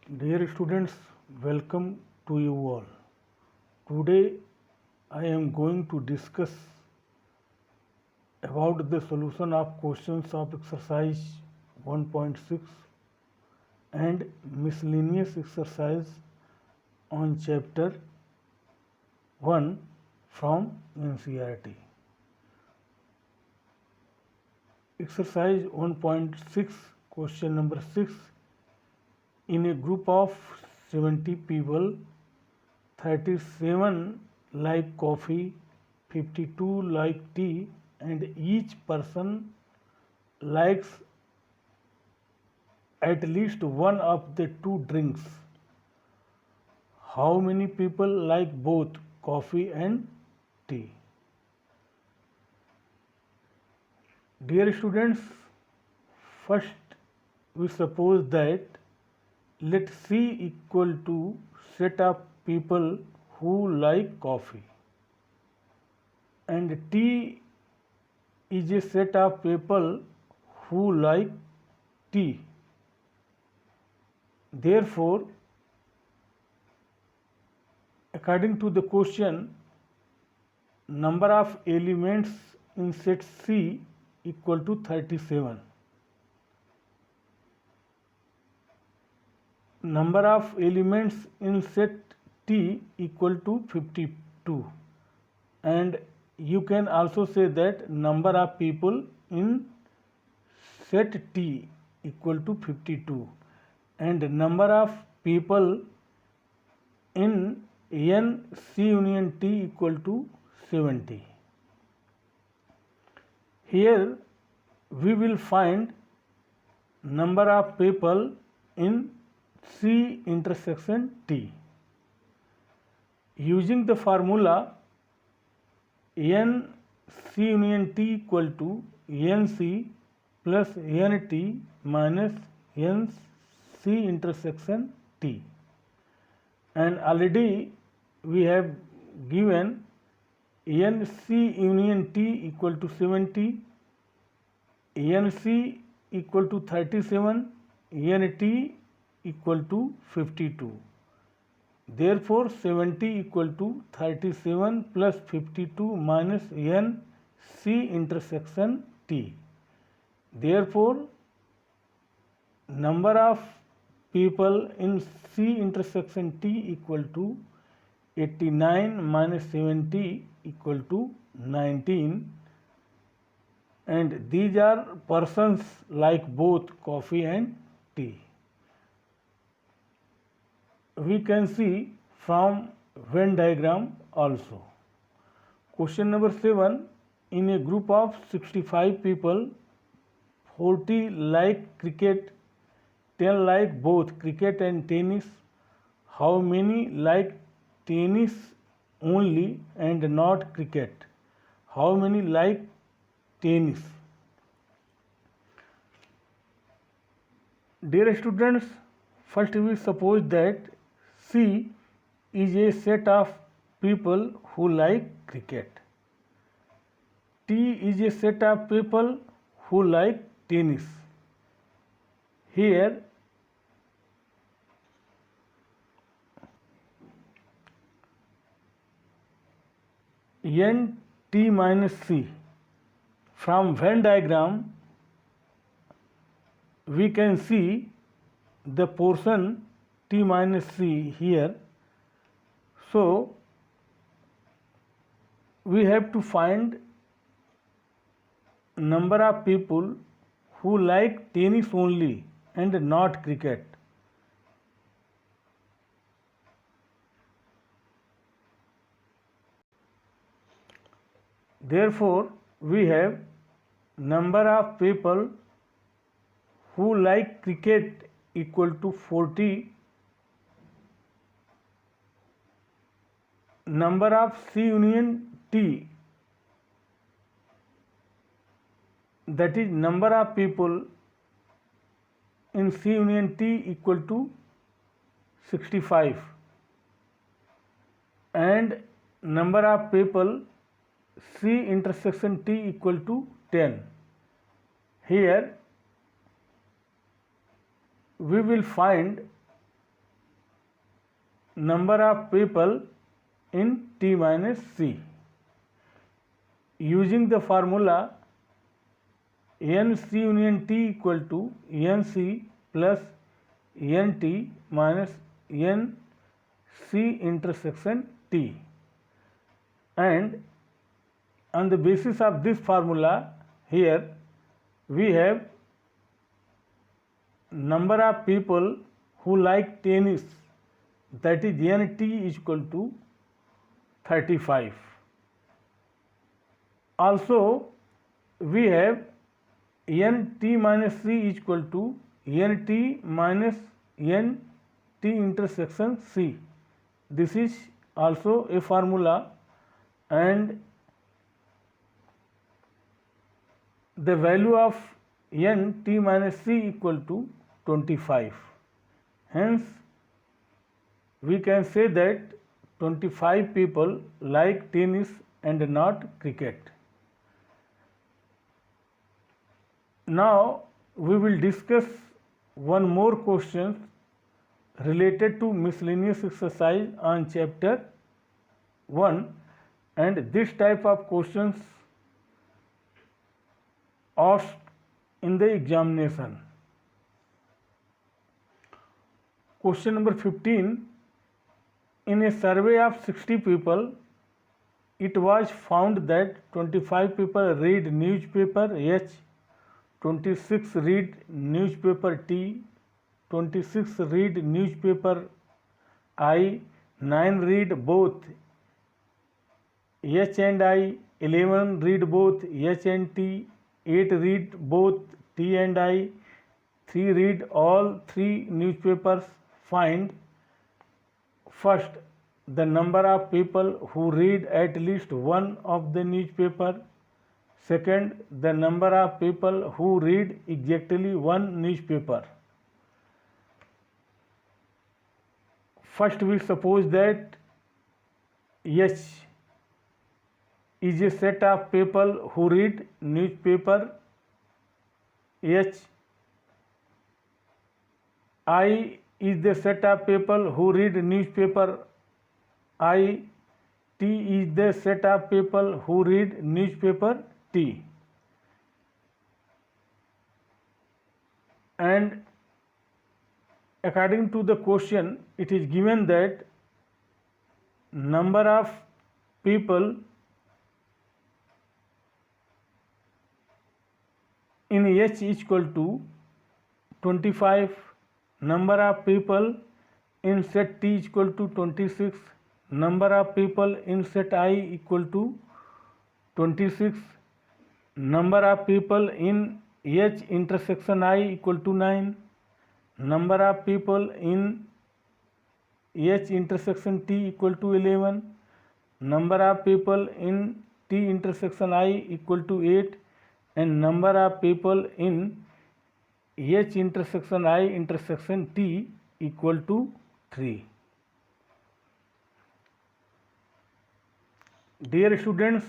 Dear students, welcome to you all. Today I am going to discuss about the solution of questions of exercise 1.6 and miscellaneous exercise on chapter 1 from NCERT. Exercise 1.6 question number 6. In a group of 70 people, 37 like coffee, 52 like tea, and each person likes at least one of the two drinks. How many people like both coffee and tea? Dear students, first we suppose that let C equal to set of people who like coffee and T is a set of people who like tea. Therefore, according to the question, number of elements in set C equal to 37. Number of elements in set T equal to 52, and you can also say that number of people in set T equal to 52 and number of people in n C union T equal to 70. Here we will find number of people in C intersection T. Using the formula n C union T equal to nc plus nt minus n C intersection T, and already we have given nc union T equal to 70, nc equal to 37, nt equal to 52. Therefore, 70 equal to 37 plus 52 minus n C intersection T. Therefore, number of people in C intersection T equal to 89 minus 70 equal to 19, and these are persons like both coffee and tea. We can see from Venn diagram also. Question number 7. In a group of 65 people, 40 like cricket, 10 like both cricket and tennis. How many like tennis only and not cricket? How many like tennis? Dear students, first we suppose that C is a set of people who like cricket. T is a set of people who like tennis. Here n T minus C. From Venn diagram we can see the portion T minus C here. So we have to find number of people who like tennis only and not cricket. Therefore, we have number of people who like cricket equal to 40, number of C union T, that is number of people in C union T equal to 65, and number of people C intersection T equal to 10. Here we will find number of people in T minus C. Using the formula NC union T equal to NC plus NT minus NC intersection T, and on the basis of this formula here we have number of people who like tennis, that is NT is equal to 35. Also we have NT minus C is equal to NT minus NT intersection C. This is also a formula, and the value of NT minus C equal to 25. Hence we can say that 25 people like tennis and not cricket. Now we will discuss one more question related to miscellaneous exercise on chapter 1, and this type of questions asked in the examination. Question number 15. In a survey of 60 people, it was found that 25 people read newspaper H, 26 read newspaper T, 26 read newspaper I, 9 read both H and I, 11 read both H and T, 8 read both T and I, 3 read all 3 newspapers. Find first the number of people who read at least one of the newspaper. Second, the number of people who read exactly one newspaper. First, we suppose that H is a set of people who read newspaper H. I is the set of people who read newspaper I. T is the set of people who read newspaper T. And according to the question, it is given that number of people in H is equal to 25, number of people in set T is equal to 26, number of people in set I equal to 26, number of people in H intersection I equal to 9, number of people in H intersection T equal to 11, number of people in T intersection I equal to 8, and number of people in H intersection I intersection T equal to 3. Dear students,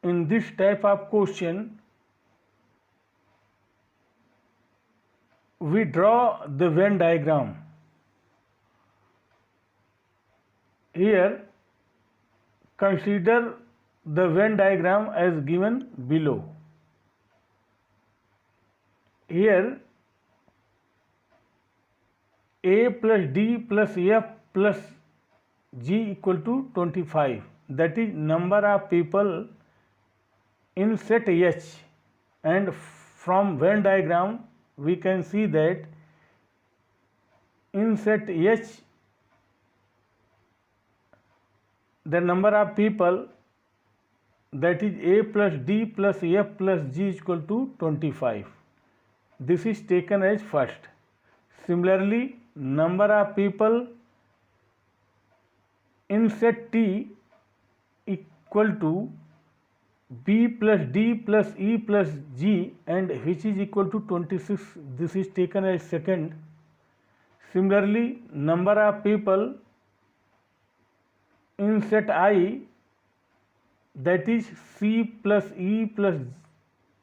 in this type of question, we draw the Venn diagram. Here, consider the Venn diagram as given below. Here, A plus D plus F plus G equal to 25. That is number of people in set H, and from Venn diagram we can see that in set H the number of people, that is A plus D plus F plus G is equal to 25. This is taken as first. Similarly, number of people in set T equal to B plus D plus E plus G, and which is equal to 26. This is taken as second. Similarly, number of people in set I, that is C plus E plus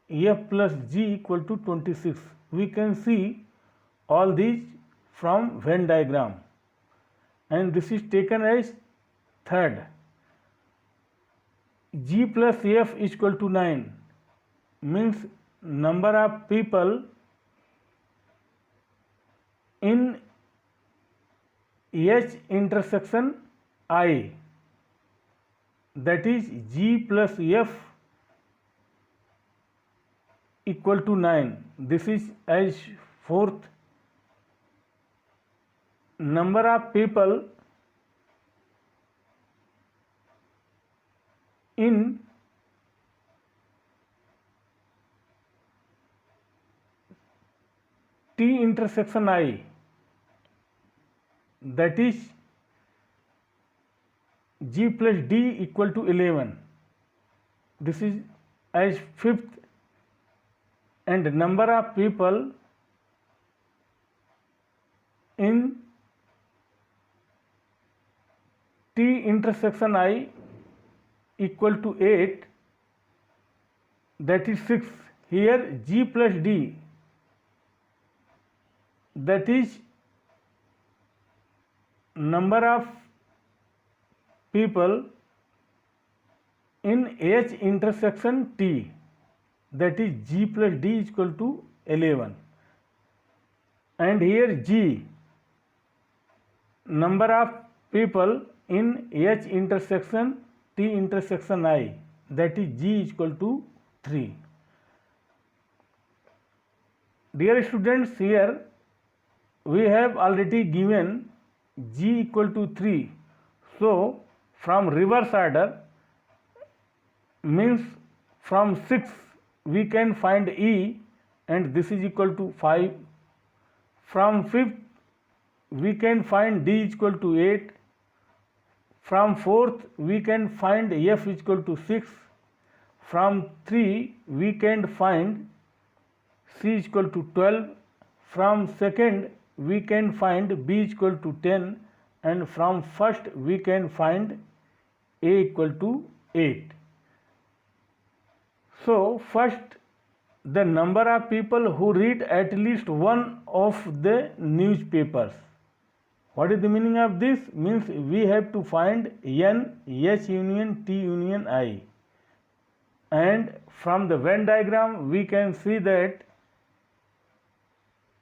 F plus G equal to 26. We can see all these from Venn diagram. and this is taken as third. G plus F is equal to 9 means number of people in H intersection I, that is G plus F equal to 9. This is as fourth. Number of people in T intersection I, that is G plus D equal to 11. This is as fifth. And number of people in T intersection I equal to 8, that is 6. Here G plus D, that is number of people in H intersection T, that is G plus D is equal to 11. And here G, number of people in H intersection T intersection I, that is G is equal to 3. Dear students, here we have already given G equal to 3. So from reverse order means from 6 we can find E, and this is equal to 5. From 5th we can find D is equal to 8. From 4th we can find F is equal to 6. From 3 we can find C is equal to 12. From 2nd we can find B is equal to 10, and from 1st we can find A equal to 8. So first, the number of people who read at least one of the newspapers. What is the meaning of this? Means we have to find N, H union, T union, I. And from the Venn diagram, we can see that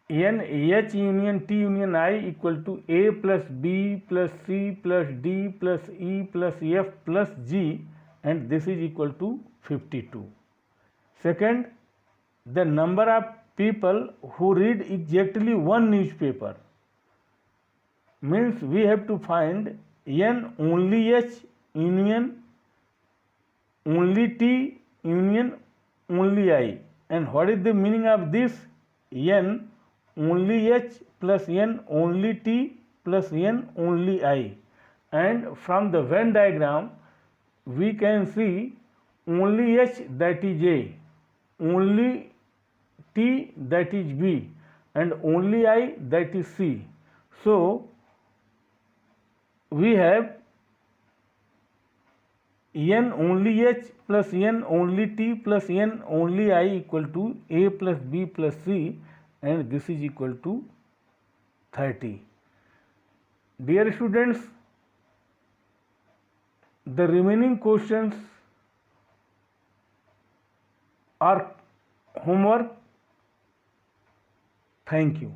N, H union, T union, I equal to A plus B plus C plus D plus E plus F plus G, and this is equal to 52. Second, the number of people who read exactly one newspaper. Means we have to find N only H union only T union only I. And what is the meaning of this? N only H plus N only T plus N only I. And from the Venn diagram we can see only H, that is A, only T, that is B, and only I, that is C. So we have N only H plus N only T plus N only I equal to A plus B plus C, and this is equal to 30. Dear students, the remaining questions are homework. Thank you.